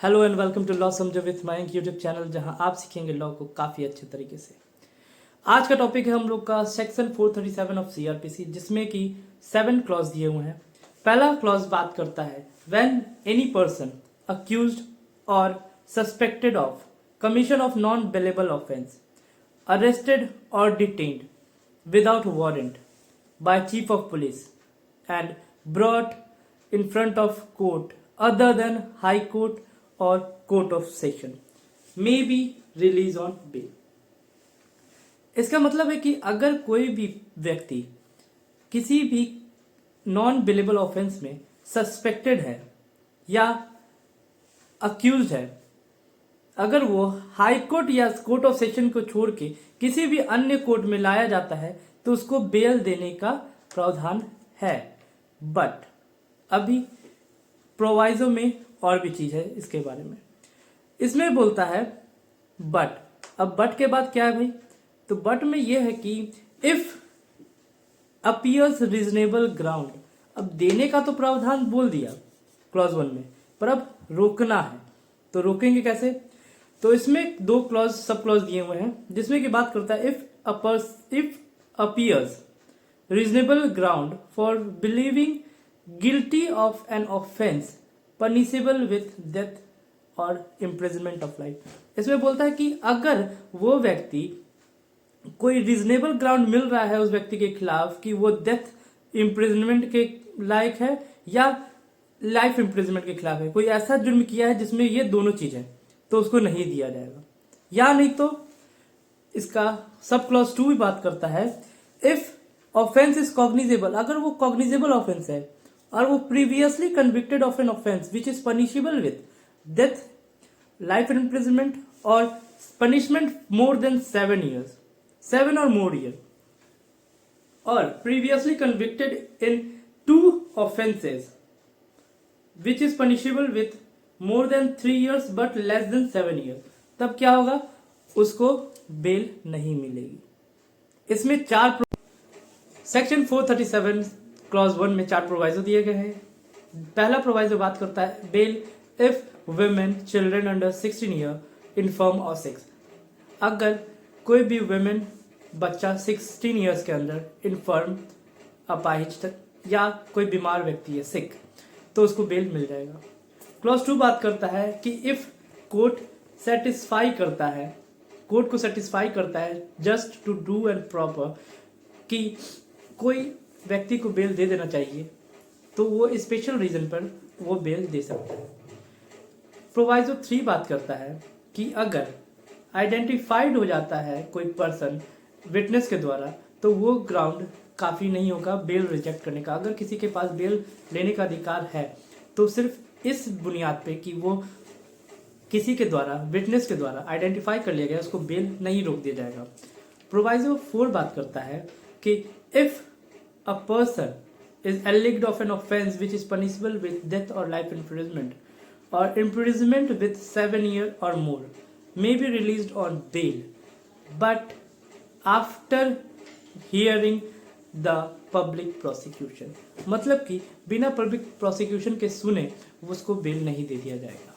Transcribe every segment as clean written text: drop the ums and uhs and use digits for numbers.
Hello and welcome to law समझो with Mayank YouTube channel, जहां आप सीखेंगे लॉ को काफ़ी अच्छे तरीके से। आज का टॉपिक है हम लोग का सेक्शन 437 ऑफ सीआरपीसी, जिसमें कि 7 क्लॉज दिए हुए हैं। पहला क्लॉज बात करता है व्हेन एनी पर्सन अक्यूज्ड और suspected of commission of non bailable offence arrested or detained without warrant by chief of police and brought in front of court other than high court or court of session may be released on bail। इसका मतलब है कि अगर कोई भी व्यक्ति किसी भी नॉन बेलेबल ऑफेंस में सस्पेक्टेड है या अक्यूज है, अगर वो हाई कोर्ट या कोर्ट ऑफ सेशन को छोड़ के किसी भी अन्य कोर्ट में लाया जाता है तो उसको बेल देने का प्रावधान है। बट अभी प्रोवाइजो में और भी चीज है इसके बारे में। इसमें बोलता है बट, अब बट के बाद क्या है भाई? तो बट में यह है कि इफ अपीयर्स रीजनेबल ग्राउंड, अब देने का तो प्रावधान बोल दिया क्लॉज 1 में, पर अब रोकना है तो रोकेंगे कैसे? तो इसमें 2 क्लॉज सब क्लॉज दिए हुए हैं, जिसमें की बात करता है if appears reasonable ground for believing guilty of an offence punishable with death और इम्प्रिजनमेंट ऑफ लाइफ। इसमें बोलता है कि अगर वो व्यक्ति कोई रीजनेबल ग्राउंड मिल रहा है उस व्यक्ति के खिलाफ कि वो डेथ इम्प्रिजनमेंट के लायक है या लाइफ इम्प्रिजनमेंट के खिलाफ है, कोई ऐसा जुर्म किया है जिसमें ये दोनों चीज है, तो उसको नहीं दिया जाएगा। या नहीं तो इसका सब क्लॉज 2 भी बात करता है इफ ऑफेंस इज कॉग्निजेबल, अगर वो कॉग्निजेबल ऑफेंस है और वो previously convicted of an offence which is punishable with death, life imprisonment और punishment more than 7 years, 7 or more years, or previously convicted in 2 offenses which is punishable with more than 3 years but less than 7 years, तब क्या होगा? उसको bell नहीं मिलेगी। इसमें 4 section 437 clause 1 में 4 proviso दिए गए हैं। पहला प्रोवाइजो बात करता है bail if women children under 16 year infirm और सिक्स, अगर कोई भी वुमेन बच्चा 16 ईयर्स के अंदर इनफर्म अपाहिज तक या कोई बीमार व्यक्ति है सिक, तो उसको बेल मिल जाएगा। क्लॉज 2 बात करता है कि इफ कोर्ट सेटिस्फाई करता है, कोर्ट को सेटिस्फाई करता है just to do and proper कि कोई व्यक्ति को बेल दे देना चाहिए, तो वो स्पेशल रीजन पर वो बेल दे सकता है। प्रोवाइजो 3 बात करता है कि अगर आइडेंटिफाइड हो जाता है कोई पर्सन विटनेस के द्वारा, तो वो ग्राउंड काफ़ी नहीं होगा बेल रिजेक्ट करने का। अगर किसी के पास बेल लेने का अधिकार है तो सिर्फ इस बुनियाद पे कि वो किसी के द्वारा विटनेस के द्वारा आइडेंटिफाई कर लिया गया, उसको बेल नहीं रोक दिया जाएगा। प्रोवाइजो 4 बात करता है कि if a person is alleged of an offence which is punishable with death और लाइफ इम्प्रिजनमेंट और imprisonment with 7 years or more may be released on bail but after hearing the public prosecution, मतलब कि बिना public prosecution के सुने उसको bell नहीं दे दिया जाएगा।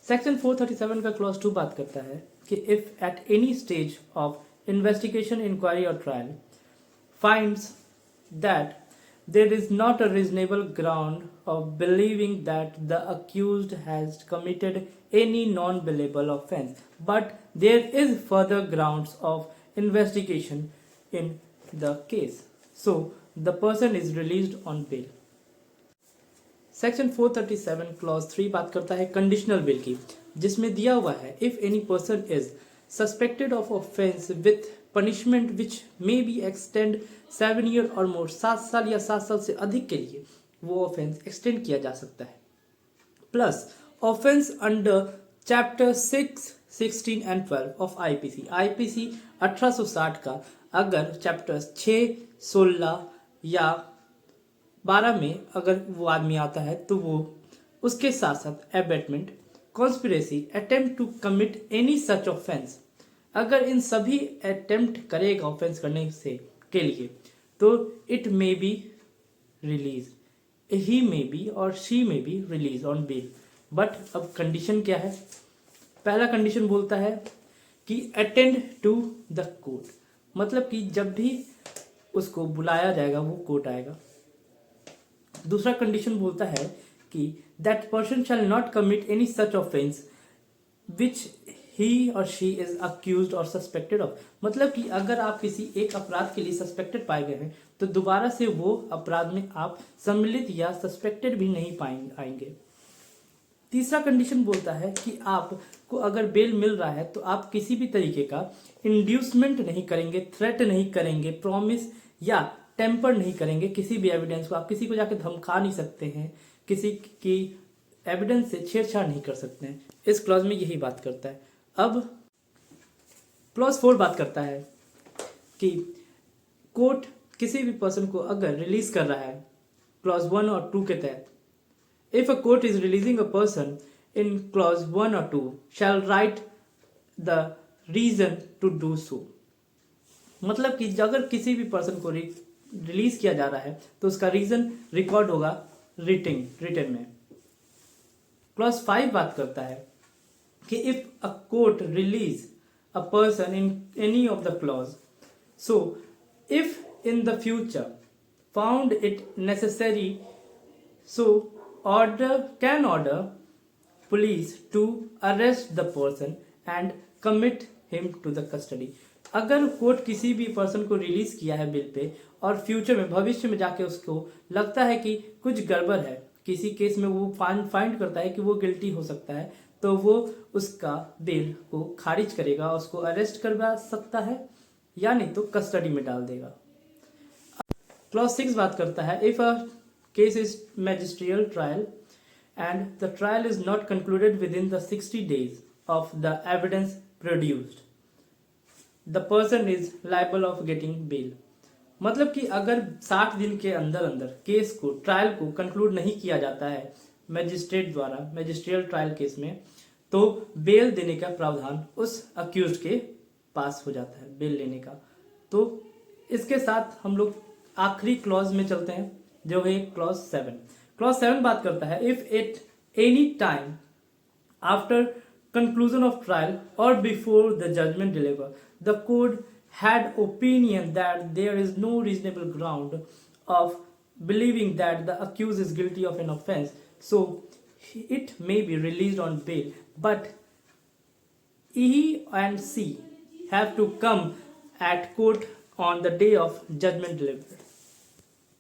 सेक्शन 437 का क्लॉज 2 बात करता है कि if at any stage of investigation, inquiry और trial finds that there is not a reasonable ground of believing that the accused has committed any non-bailable offense, but there is further grounds of investigation in the case, so the person is released on bail। Section 437 clause 3 बात करता है conditional bell की, जिसमें दिया हुआ है if any person is suspected of offence with punishment which may be extend 7 years और मोर, 7 साल या 7 साल से अधिक के लिए वो ऑफेंस एक्सटेंड किया जा सकता है। Plus offence under chapter 6, 16 and 12 of IPC 1860 का अगर चैप्टर 6, 16 या 12 में अगर वो आदमी आता है तो वो उसके साथ साथ abetment, conspiracy, attempt to commit any such offence, अगर इन सभी अटेम्प्ट करेगा ऑफेंस करने से के लिए, तो it may be release, he may be और she may be release on bail, but अब कंडीशन क्या है? पहला कंडीशन बोलता है कि अटेंड टू द कोर्ट, मतलब कि जब भी उसको बुलाया जाएगा वो कोर्ट आएगा। दूसरा कंडीशन बोलता है कि that person shall not commit any such offence which he और शी इज अक्यूज्ड और सस्पेक्टेड ऑफ, मतलब कि अगर आप किसी एक अपराध के लिए सस्पेक्टेड पाए गए हैं तो दोबारा से वो अपराध में आप सम्मिलित या सस्पेक्टेड भी नहीं आएंगे। तीसरा कंडीशन बोलता है कि आपको अगर बेल मिल रहा है तो आप किसी भी तरीके का इंड्यूसमेंट नहीं करेंगे, थ्रेट नहीं करेंगे, प्रॉमिस या टेम्पर नहीं करेंगे किसी भी एविडेंस को। आप किसी को जाके धमका नहीं सकते हैं, किसी की एविडेंस से छेड़छाड़ नहीं कर सकते हैं। इस क्लॉज में यही बात करता है। अब क्लॉज 4 बात करता है कि कोर्ट किसी भी पर्सन को अगर रिलीज कर रहा है क्लॉज 1 और 2 के तहत, if a court is releasing a person in clause 1 or 2 shall write the reason to do so, मतलब कि अगर किसी भी पर्सन को रिलीज किया जा रहा है तो उसका रीजन रिकॉर्ड होगा रिटन में। क्लॉज 5 बात करता है कि if a court release a person in any of the clause, so if in the future found it necessary, so can order police to arrest the person and commit him to the custody। अगर court किसी भी person को release किया है bill pay और future में भविष्य में जाके उसको लगता है कि कुछ गड़बड़ है, किसी केस में वो फाइंड करता है कि वो गिल्टी हो सकता है, तो वो उसका बेल को खारिज करेगा, उसको अरेस्ट करवा सकता है या नहीं तो कस्टडी में डाल देगा। क्लॉज 6 बात करता है if a case is magisterial trial and the trial is not concluded with in the 60 days of the evidence produced, the person is liable of getting bell, मतलब कि अगर 60 दिन के अंदर अंदर केस को ट्रायल को कंक्लूड नहीं किया जाता है मैजिस्ट्रेट द्वारा मैजिस्ट्रियल ट्रायल केस में, तो बेल देने का प्रावधान उस अक्यूज्ड के पास हो जाता है बेल लेने का। तो इसके साथ हम लोग आखिरी क्लॉज में चलते हैं जो है क्लॉज 7। क्लॉज 7 बात करता है if at any time after conclusion of trial or before the judgment deliver the court had opinion that there is no reasonable ground of believing that the accused is guilty of an offense, so it may be released on bail, but he and she have to come at court on the day of judgment delivered।